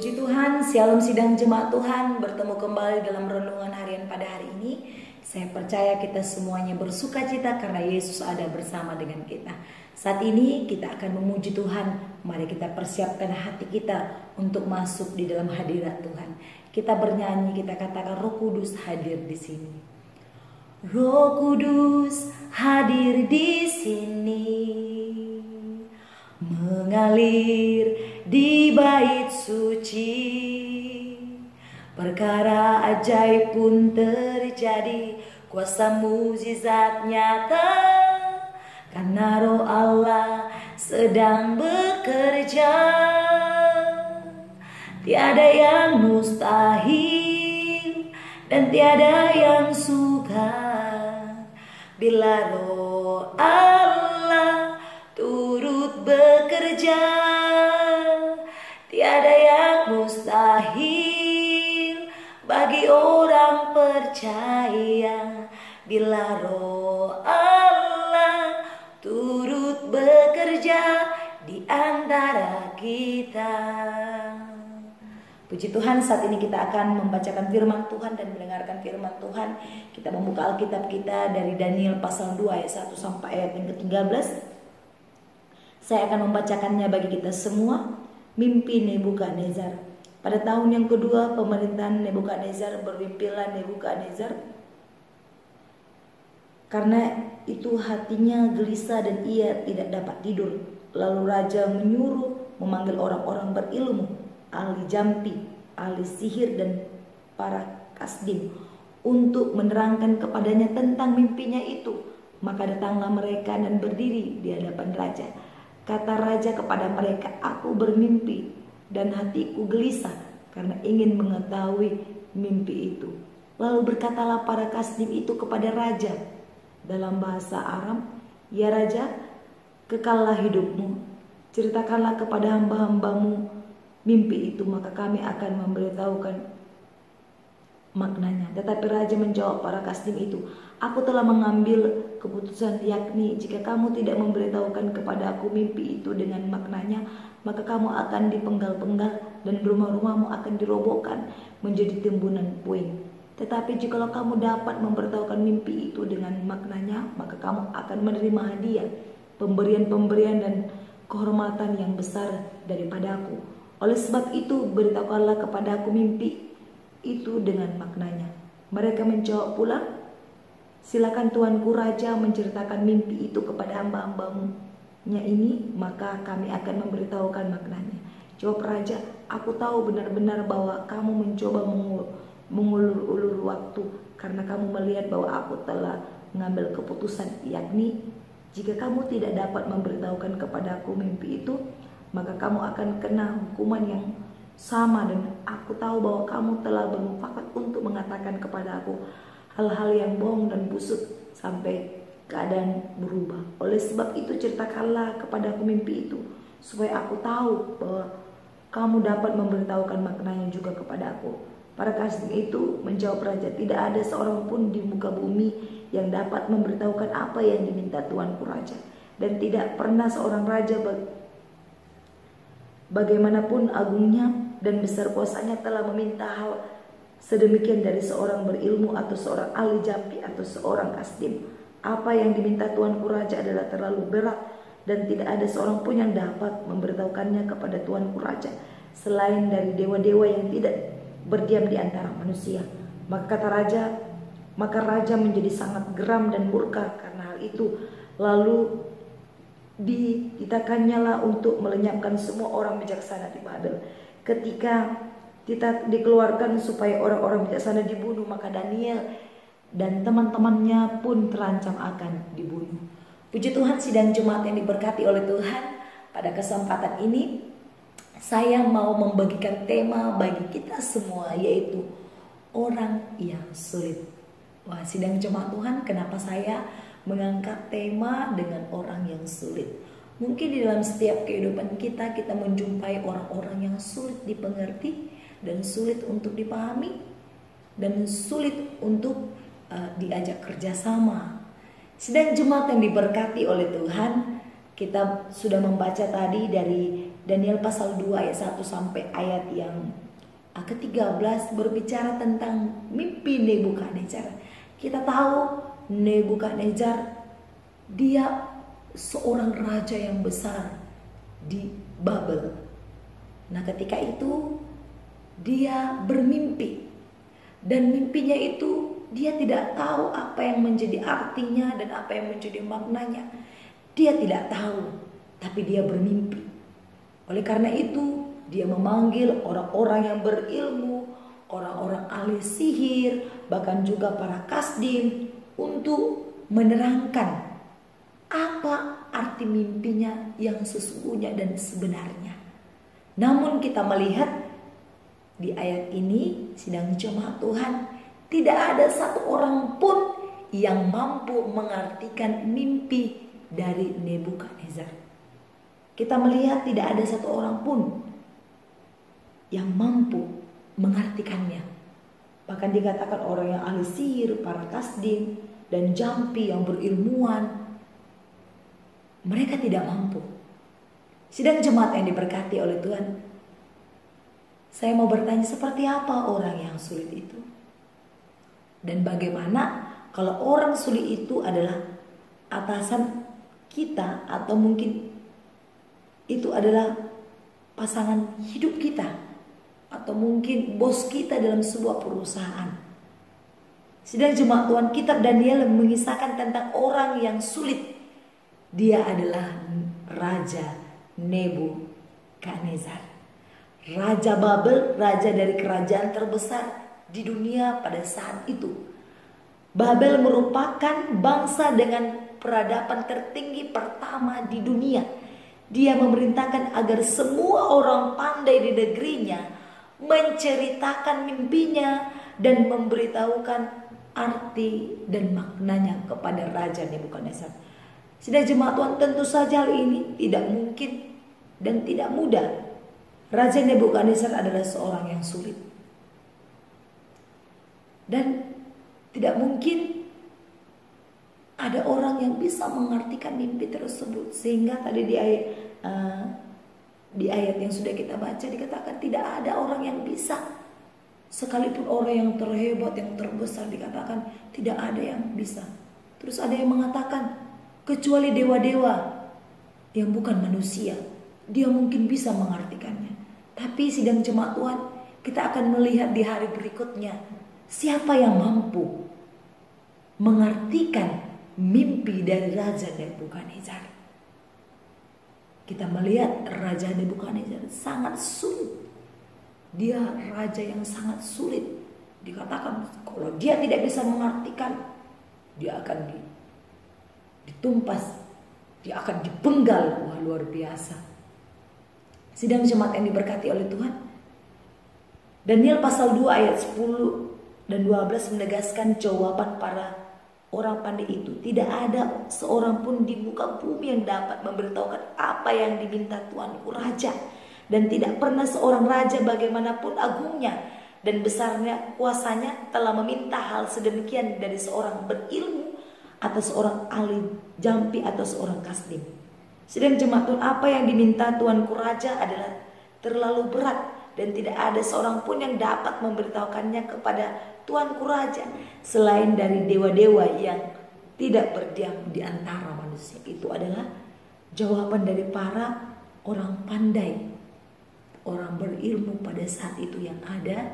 Puji Tuhan, Shalom sidang jemaat Tuhan, bertemu kembali dalam renungan harian pada hari ini. Saya percaya kita semuanya bersuka cita karena Yesus ada bersama dengan kita. Saat ini kita akan memuji Tuhan. Mari kita persiapkan hati kita untuk masuk di dalam hadirat Tuhan. Kita bernyanyi, kita katakan Roh Kudus hadir di sini. Roh Kudus hadir di sini, mengalir di bait suci. Perkara ajaib pun terjadi, kuasa mukjizat nyata, karena Roh Allah sedang bekerja. Tiada yang mustahil dan tiada yang sukar bila Roh Allah turut bekerja. Tiada yang mustahil bagi orang percaya bila Roh Allah turut bekerja di antara kita. Puji Tuhan, saat ini kita akan membacakan firman Tuhan dan mendengarkan firman Tuhan. Kita membuka Alkitab kita dari Daniel pasal 2 ayat 1 sampai ayat yang ke-13. Saya akan membacakannya bagi kita semua. Mimpi Nebukadnezar. Pada tahun yang kedua pemerintahan Nebukadnezar, bermimpilah Nebukadnezar. Karena itu hatinya gelisah dan ia tidak dapat tidur. Lalu raja menyuruh memanggil orang-orang berilmu, ahli jampi, ahli sihir dan para kasdim untuk menerangkan kepadanya tentang mimpinya itu. Maka datanglah mereka dan berdiri di hadapan raja. Kata raja kepada mereka, aku bermimpi dan hatiku gelisah karena ingin mengetahui mimpi itu. Lalu berkatalah para kasdim itu kepada raja dalam bahasa Aram, ya raja, kekallah hidupmu, ceritakanlah kepada hamba-hambamu mimpi itu, maka kami akan memberitahukan maknanya. Tetapi raja menjawab para kasdim itu, aku telah mengambil keputusan, yakni jika kamu tidak memberitahukan kepada aku mimpi itu dengan maknanya, maka kamu akan dipenggal-penggal dan rumah-rumahmu akan dirobohkan menjadi timbunan puing. Tetapi jikalau kamu dapat memberitahukan mimpi itu dengan maknanya, maka kamu akan menerima hadiah, pemberian-pemberian dan kehormatan yang besar daripadaku. Oleh sebab itu beritahukanlah kepada aku mimpi itu dengan maknanya. Mereka menjawab pula, silakan tuanku raja menceritakan mimpi itu kepada hamba-hambamu-nya ini, maka kami akan memberitahukan maknanya. Jawab raja, aku tahu benar-benar bahwa kamu mencoba mengulur-ulur waktu, karena kamu melihat bahwa aku telah mengambil keputusan, yakni jika kamu tidak dapat memberitahukan kepada aku mimpi itu, maka kamu akan kena hukuman yang sama, dan aku tahu bahwa kamu telah bermufakat untuk mengatakan kepada aku hal-hal yang bohong dan busuk sampai keadaan berubah. Oleh sebab itu ceritakanlah kepada aku mimpi itu, supaya aku tahu bahwa kamu dapat memberitahukan maknanya juga kepada aku. Para kasdim itu menjawab raja, tidak ada seorang pun di muka bumi yang dapat memberitahukan apa yang diminta tuanku raja, dan tidak pernah seorang raja bagaimanapun agungnya dan besar kuasanya telah meminta hal sedemikian dari seorang berilmu atau seorang ahli jampi atau seorang kasdim. Apa yang diminta tuanku raja adalah terlalu berat dan tidak ada seorang pun yang dapat memberitahukannya kepada tuanku raja selain dari dewa-dewa yang tidak berdiam di antara manusia. Maka raja menjadi sangat geram dan murka karena hal itu. Lalu dititahkannya lah untuk melenyapkan semua orang bijaksana di Babel. Ketika dikeluarkan supaya orang-orang bijaksana dibunuh, maka Daniel dan teman-temannya pun terancam akan dibunuh. Puji Tuhan, sidang jemaat yang diberkati oleh Tuhan, pada kesempatan ini saya mau membagikan tema bagi kita semua, yaitu orang yang sulit. Wah, sidang jemaat Tuhan, kenapa saya mengangkat tema dengan orang yang sulit? Mungkin di dalam setiap kehidupan kita menjumpai orang-orang yang sulit dipengerti dan sulit untuk dipahami dan sulit untuk diajak kerjasama. Sidang jemaat yang diberkati oleh Tuhan, Kita sudah membaca tadi dari Daniel pasal 2 ayat 1 sampai ayat yang ke-13 berbicara tentang mimpi Nebukadnezar. Kita tahu Nebukadnezar dia seorang raja yang besar di Babel. Nah, ketika itu dia bermimpi, dan mimpinya itu dia tidak tahu apa yang menjadi artinya dan apa yang menjadi maknanya. Dia tidak tahu, tapi dia bermimpi. Oleh karena itu dia memanggil orang-orang yang berilmu, orang-orang ahli sihir, bahkan juga para kasdim untuk menerangkan apa arti mimpinya yang sesungguhnya dan sebenarnya. Namun kita melihat di ayat ini, sidang jemaat Tuhan, tidak ada satu orang pun yang mampu mengartikan mimpi dari Nebukadnezar. Kita melihat tidak ada satu orang pun yang mampu mengartikannya. Bahkan dikatakan orang yang ahli sihir, para kasdim, dan jampi yang berilmuwan, mereka tidak mampu. Sidang jemaat yang diberkati oleh Tuhan, saya mau bertanya, seperti apa orang yang sulit itu? Dan bagaimana kalau orang sulit itu adalah atasan kita, atau mungkin itu adalah pasangan hidup kita, atau mungkin bos kita dalam sebuah perusahaan. Sidang jemaat Tuhan, kitab Daniel mengisahkan tentang orang yang sulit. Dia adalah Raja Nebukadnezar, Raja Babel, raja dari kerajaan terbesar di dunia pada saat itu. Babel merupakan bangsa dengan peradaban tertinggi pertama di dunia. Dia memerintahkan agar semua orang pandai di negerinya menceritakan mimpinya dan memberitahukan arti dan maknanya kepada Raja Nebukadnezar. Sidang jemaat Tuhan, tentu saja hal ini tidak mungkin dan tidak mudah. Raja Nebukadnezar adalah seorang yang sulit, dan tidak mungkin ada orang yang bisa mengartikan mimpi tersebut. Sehingga tadi di ayat yang sudah kita baca dikatakan tidak ada orang yang bisa. Sekalipun orang yang terhebat, yang terbesar, dikatakan tidak ada yang bisa. Terus ada yang mengatakan kecuali dewa-dewa yang bukan manusia, dia mungkin bisa mengartikannya. Tapi sidang jemaat Tuhan, kita akan melihat di hari berikutnya siapa yang mampu mengartikan mimpi dari Raja Nebukadnezar. Kita melihat Raja Nebukadnezar sangat sulit. Dia raja yang sangat sulit. Dikatakan kalau dia tidak bisa mengartikan, dia akan ditumpas, dia akan dipenggal. Wah, luar biasa. Sidang jemaat yang diberkati oleh Tuhan, Daniel pasal 2 ayat 10 dan 12 menegaskan jawaban para orang pandai itu. Tidak ada seorang pun di muka bumi yang dapat memberitahukan apa yang diminta Tuanku Raja. Dan tidak pernah seorang raja bagaimanapun agungnya dan besarnya kuasanya telah meminta hal sedemikian dari seorang berilmu atau seorang ahli jampi atau seorang kasdim. Sedang jemaat Tuhan, apa yang diminta Tuanku Raja adalah terlalu berat dan tidak ada seorang pun yang dapat memberitahukannya kepada Tuanku Raja selain dari dewa-dewa yang tidak berdiam di antara manusia. Itu adalah jawaban dari para orang pandai, orang berilmu pada saat itu yang ada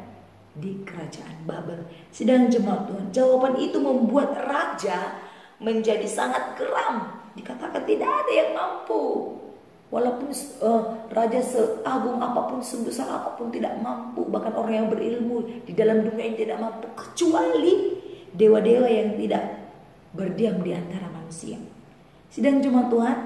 di kerajaan Babel. Sedang jemaat Tuhan, jawaban itu membuat raja menjadi sangat geram. Dikatakan tidak ada yang mampu. Walaupun raja seagung apapun, sebesar apapun tidak mampu. Bahkan orang yang berilmu di dalam dunia ini tidak mampu, kecuali dewa-dewa yang tidak berdiam di antara manusia. Sedang jemaat Tuhan,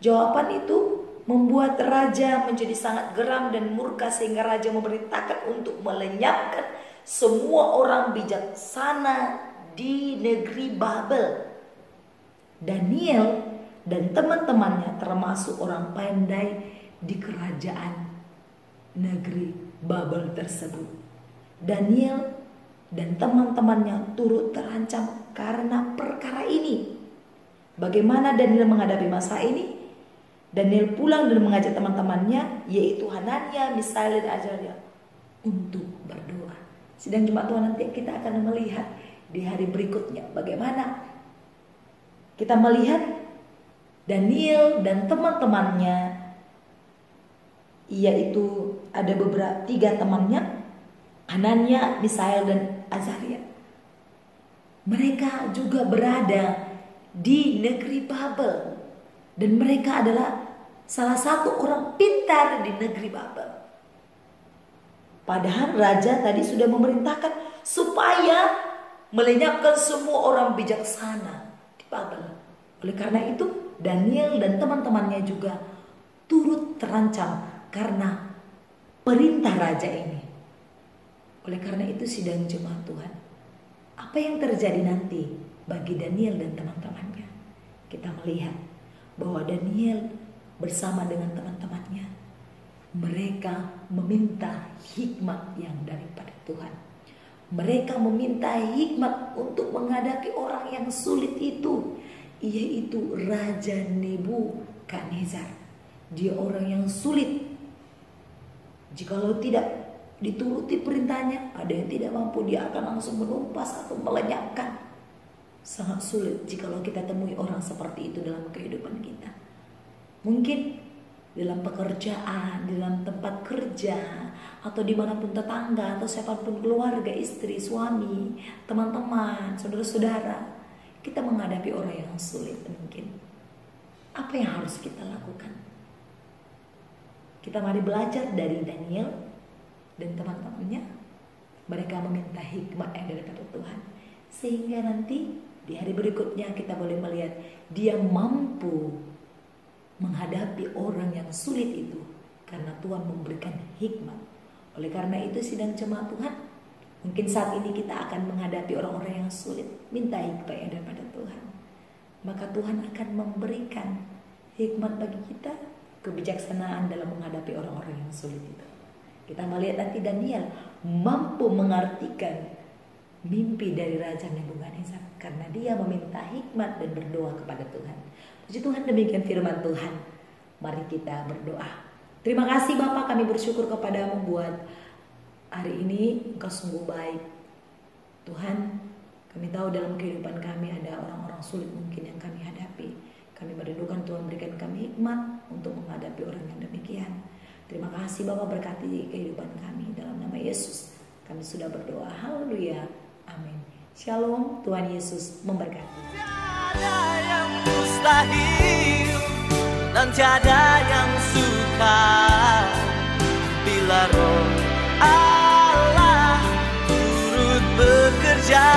jawaban itu membuat raja menjadi sangat geram dan murka, sehingga raja memerintahkan untuk melenyapkan semua orang bijaksana di negeri Babel. Daniel dan teman-temannya termasuk orang pandai di kerajaan negeri Babel tersebut. Daniel dan teman-temannya turut terancam karena perkara ini. Bagaimana Daniel menghadapi masa ini? Daniel pulang dan mengajak teman-temannya, yaitu Hanania, Misael, dan Azaria, untuk berdoa. Sidang jemaat Tuhan, nanti kita akan melihat di hari berikutnya bagaimana kita melihat Daniel dan teman-temannya, yaitu ada beberapa 3 temannya, Hanania, Misael, dan Azaria. Mereka juga berada di negeri Babel. Dan mereka adalah salah satu orang pintar di negeri Babel. Padahal raja tadi sudah memerintahkan supaya melenyapkan semua orang bijaksana di Babel. Oleh karena itu Daniel dan teman-temannya juga turut terancam karena perintah raja ini. Oleh karena itu sidang jemaat Tuhan, apa yang terjadi nanti bagi Daniel dan teman-temannya? Kita melihat bahwa Daniel bersama dengan teman-temannya, mereka meminta hikmat yang daripada Tuhan. Mereka meminta hikmat untuk menghadapi orang yang sulit itu, yaitu Raja Nebukadnezar. Dia orang yang sulit. Jikalau tidak dituruti perintahnya, ada yang tidak mampu, dia akan langsung menumpas atau melenyapkan. Sangat sulit jikalau kita temui orang seperti itu dalam kehidupan kita. Mungkin dalam pekerjaan, dalam tempat kerja, atau dimanapun tetangga, atau siapapun keluarga, istri, suami, teman-teman, saudara-saudara, kita menghadapi orang yang sulit mungkin. Apa yang harus kita lakukan? Kita mari belajar dari Daniel dan teman-temannya. Mereka meminta hikmat yang daripada Tuhan, sehingga nanti di hari berikutnya kita boleh melihat dia mampu menghadapi orang yang sulit itu karena Tuhan memberikan hikmat. Oleh karena itu sidang jemaat Tuhan, mungkin saat ini kita akan menghadapi orang-orang yang sulit, minta hikmat yang daripada Tuhan. Maka Tuhan akan memberikan hikmat bagi kita, kebijaksanaan dalam menghadapi orang-orang yang sulit itu. Kita melihat nanti Daniel mampu mengartikan mimpi dari Raja Nebukadnezar karena dia meminta hikmat dan berdoa kepada Tuhan. Puji Tuhan, demikian firman Tuhan. Mari kita berdoa. Terima kasih Bapa, kami bersyukur kepadamu buat hari ini. Engkau sungguh baik Tuhan. Kami tahu dalam kehidupan kami ada orang-orang sulit mungkin yang kami hadapi. Kami merindukan Tuhan berikan kami hikmat untuk menghadapi orang yang demikian. Terima kasih Bapa, berkati kehidupan kami dalam nama Yesus. Kami sudah berdoa. Haleluya. Amin. Shalom. Tuhan Yesus memberkati. Tiada yang mustahil dan tiada yang sukar bila Roh Allah turut bekerja.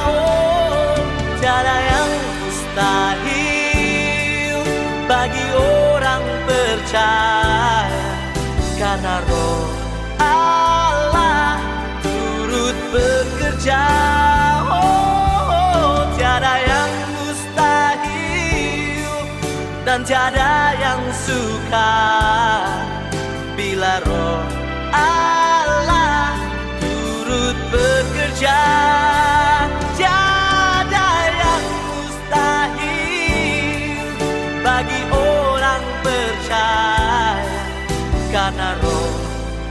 Oh, tiada yang mustahil bagi orang percaya karena Roh Allah turut bekerja. Oh, tiada yang mustahil dan tiada yang sukar bila Roh Allah turut bekerja. Tiada yang mustahil bagi orang percaya karena Roh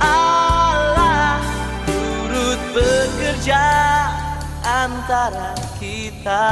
Allah turut bekerja antara kita.